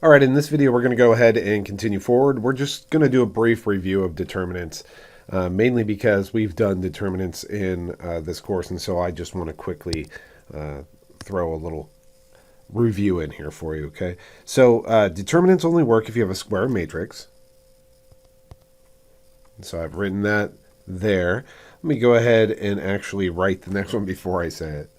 All right, in this video, we're going to go ahead and continue forward. We're just going to do a brief review of determinants, mainly because we've done determinants in this course, and so I just want to quickly throw a little review in here for you, okay? So determinants only work if you have a square matrix. So I've written that there. Let me go ahead and actually write the next one before I say it.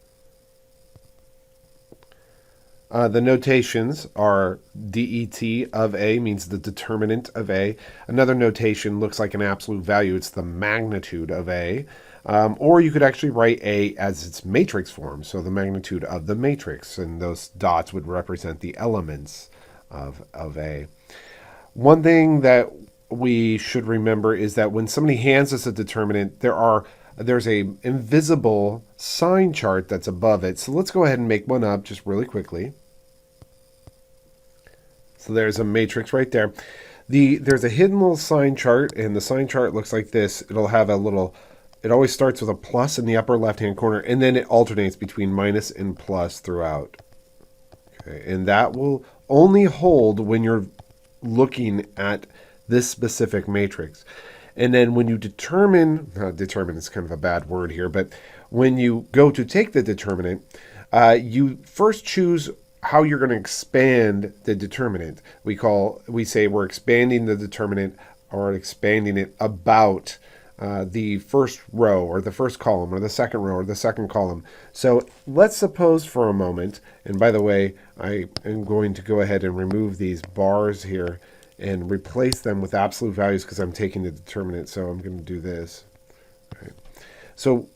The notations are det of A means the determinant of A. Another notation looks like an absolute value. It's the magnitude of A. Or you could actually write A as its matrix form, so the magnitude of the matrix, and those dots would represent the elements of A. One thing that we should remember is that when somebody hands us a determinant, there's a invisible sign chart that's above it. So let's go ahead and make one up just really quickly. So there's a matrix right there. There's a hidden little sign chart, and the sign chart looks like this. It'll have it always starts with a plus in the upper left-hand corner, and then it alternates between minus and plus throughout. Okay, and that will only hold when you're looking at this specific matrix. And then when you determine is kind of a bad word here, but when you go to take the determinant, you first choose how you're going to expand the determinant. We say we're expanding the determinant or expanding it about the first row or the first column or the second row or the second column. So let's suppose for a moment, and by the way, I am going to go ahead and remove these bars here and replace them with absolute values because I'm taking the determinant. So I'm going to do this. All right. So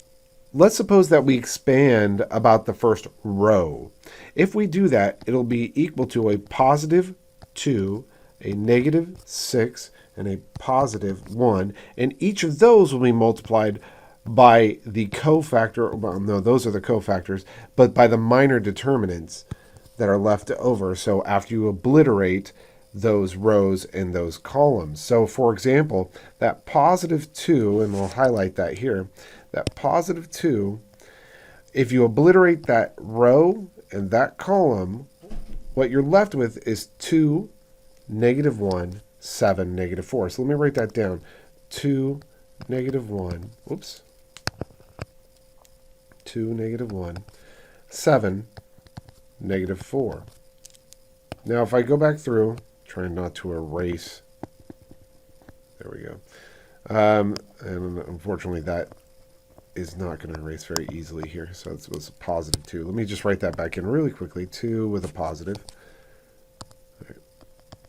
let's suppose that we expand about the first row. If we do that, it'll be equal to a positive 2, a negative 6, and a positive 1. And each of those will be multiplied by the cofactor. Well, no, those are the cofactors, but by the minor determinants that are left over. So after you obliterate those rows and those columns. So for example, that positive 2, and we'll highlight that here, that positive 2, if you obliterate that row and that column, what you're left with is 2, negative 1, 7, negative 4. So let me write that down. 2, negative 1, whoops, 2, negative 1, 7, negative 4. Now if I go back through, trying not to erase, there we go. And unfortunately that is not going to erase very easily here. So it was a positive 2. Let me just write that back in really quickly. 2 with a positive. Right.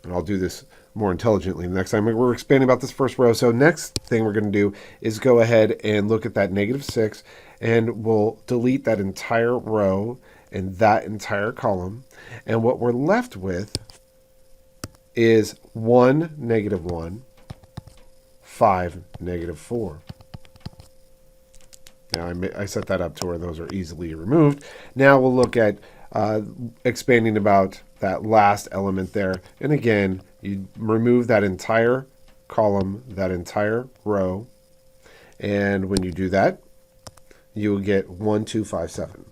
And I'll do this more intelligently next time. We're expanding about this first row. So next thing we're going to do is go ahead and look at that negative 6, and we'll delete that entire row and that entire column. And what we're left with is 1, negative 1, 5, negative 4. Now I set that up to where those are easily removed. Now we'll look at expanding about that last element there. And again, you remove that entire column, that entire row. And when you do that, you will get 1, 2, 5, 7.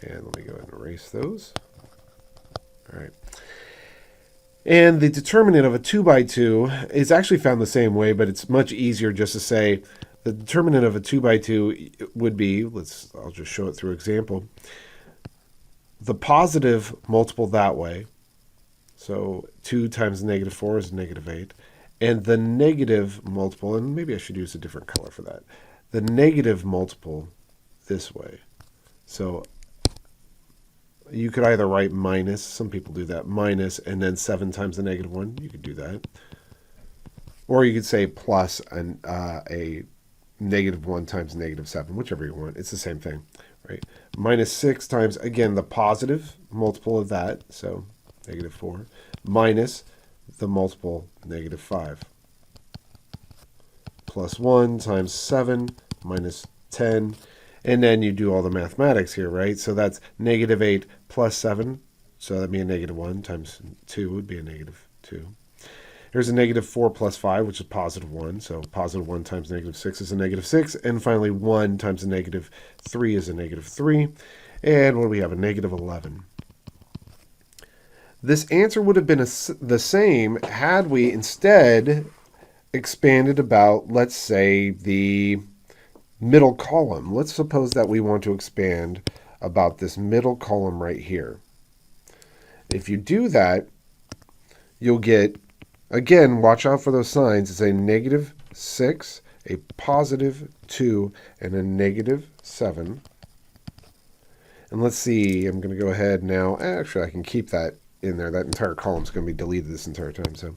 And let me go ahead and erase those. All right. And the determinant of a 2 by 2 is actually found the same way, but it's much easier just to say the determinant of a 2 by 2 would be, I'll just show it through example, the positive multiple that way. So 2 times negative 4 is negative 8. And the negative multiple, and maybe I should use a different color for that, the negative multiple this way. So you could either write minus, some people do that, minus, and then 7 times the negative 1. You could do that. Or you could say plus a negative 1 times negative 7, whichever you want. It's the same thing, right? Minus 6 times, again, the positive multiple of that, so negative 4, minus the multiple negative 5. Plus 1 times 7 minus 10. And then you do all the mathematics here, right? So that's negative 8 plus 7. So that'd be a negative 1 times 2 would be a negative 2. Here's a negative 4 plus 5, which is positive 1. So positive 1 times negative 6 is a negative 6. And finally, 1 times a negative 3 is a negative 3. And what do we have? A negative 11. This answer would have been the same had we instead expanded about, let's say, the middle column. Let's suppose that we want to expand about this middle column right here. If you do that, you'll get, again, watch out for those signs. It's a -6, a +2, and a -7. And let's see, I'm going to go ahead now. Actually, I can keep that in there. That entire column is going to be deleted this entire time. So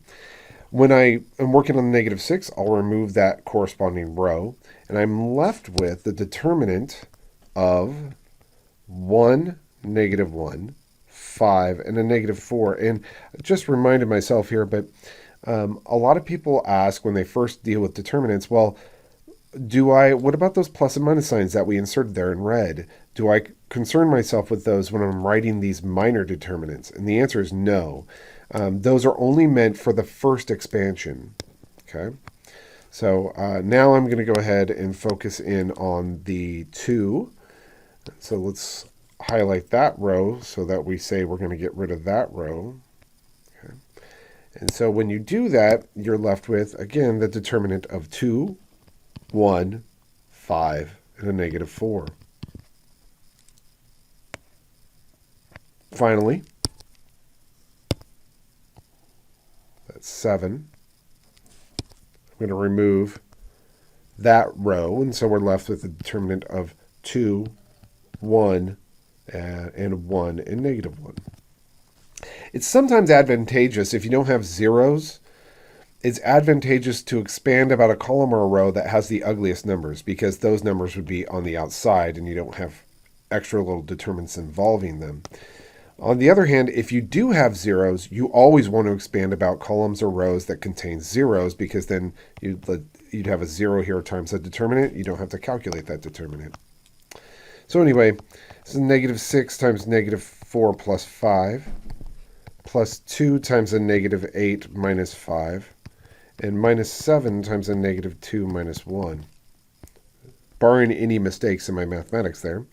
when I am working on the -6, I'll remove that corresponding row. And I'm left with the determinant of 1, -1, 5, and a -4. And I just reminded myself here, but a lot of people ask when they first deal with determinants, well, what about those plus and minus signs that we inserted there in red? Do I concern myself with those when I'm writing these minor determinants? And the answer is no. Those are only meant for the first expansion. Okay. So now I'm going to go ahead and focus in on the 2. So let's highlight that row so that we say we're going to get rid of that row. Okay. And so when you do that, you're left with, again, the determinant of 2, 1, 5, and a -4. Finally, that's 7. I'm going to remove that row, and so we're left with the determinant of 2, 1, and 1, and -1. It's sometimes advantageous if you don't have zeros. It's advantageous to expand about a column or a row that has the ugliest numbers, because those numbers would be on the outside and you don't have extra little determinants involving them. On the other hand, if you do have zeros, you always want to expand about columns or rows that contain zeros, because then you'd have a 0 here times a determinant. You don't have to calculate that determinant. So anyway, this is -6 times -4 plus 5, plus 2 times a -8 minus 5, and -7 times a -2 minus 1, barring any mistakes in my mathematics there.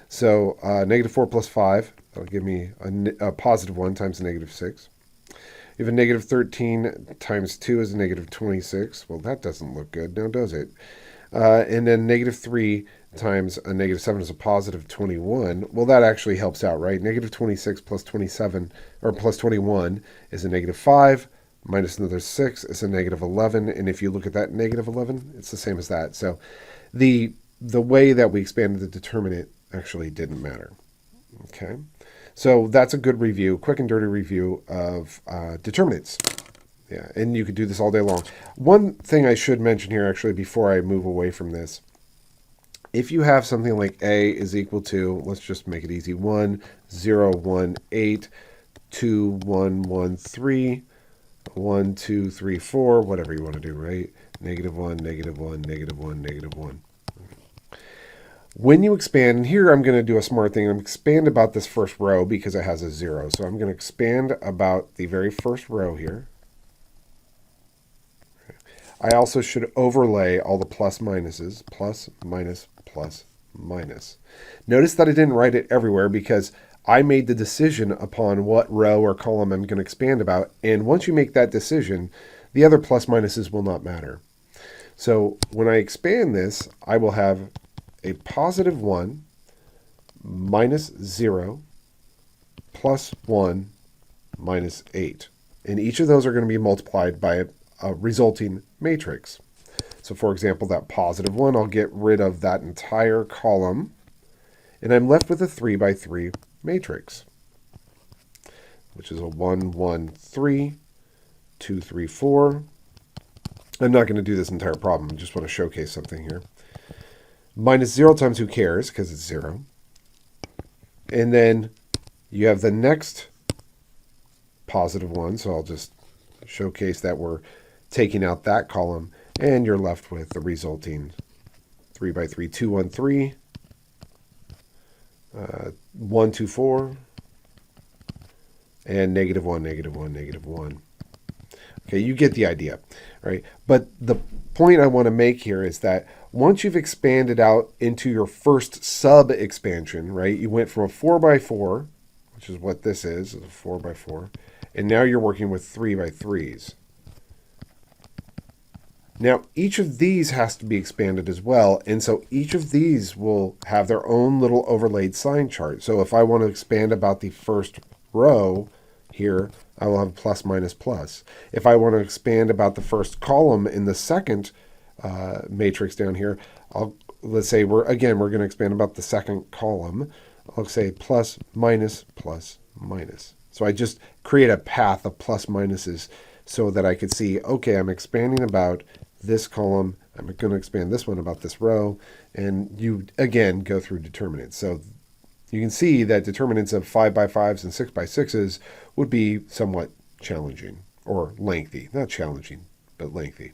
So -4 plus 5, that'll give me a +1 times a -6. You have a -13 times 2 is a -26. Well, that doesn't look good now, does it? And then -3 times a -7 is a +21. Well, that actually helps out, right? -26 plus 27, or plus 21 is a -5, minus another 6 is a -11. And if you look at that -11, it's the same as that. So the way that we expanded the determinant actually didn't matter. Okay, so that's a good review, quick and dirty review of determinants. Yeah, and you could do this all day long. One thing I should mention here, actually, before I move away from this, if you have something like a is equal to, let's just make it easy, 1, 0, 1, 8, 2, 1, 1, 3, 1, 2, 3, 4, whatever you want to do, right? -1, -1, -1, -1. When you expand, and here I'm going to do a smart thing. I'm expand about this first row because it has a 0. So I'm going to expand about the very first row here. I also should overlay all the plus minuses, plus, minus, plus, minus. Notice that I didn't write it everywhere because I made the decision upon what row or column I'm going to expand about. And once you make that decision, the other plus minuses will not matter. So when I expand this, I will have a +1 minus 0 plus 1 minus 8. And each of those are going to be multiplied by a resulting matrix. So for example, that +1, I'll get rid of that entire column, and I'm left with a 3 by 3 matrix, which is a 1, 1, 3, 2, 3, 4. I'm not going to do this entire problem. I just want to showcase something here. Minus 0 times who cares, because it's 0. And then you have the next +1, so I'll just showcase that we're taking out that column, and you're left with the resulting 3 by 3, 2, 1, 3, 1, 2, 4, and -1, -1, -1. Okay, you get the idea, right? But the point I want to make here is that once you've expanded out into your first sub-expansion, right, you went from a 4 by 4, which which is what this is a 4 by 4. And now you're working with 3 by 3s. Now, each of these has to be expanded as well, and so each of these will have their own little overlaid sign chart. So if I want to expand about the first row here, I will have plus, minus, plus. If I want to expand about the first column in the second matrix down here, let's say we're going to expand about the second column. I'll say plus, minus, plus, minus. So I just create a path of plus minuses so that I could see, okay, I'm expanding about this column. I'm going to expand this one about this row. And you, again, go through determinants. So you can see that determinants of 5 by 5s and 6 by 6s would be somewhat challenging or lengthy. Not challenging, but lengthy.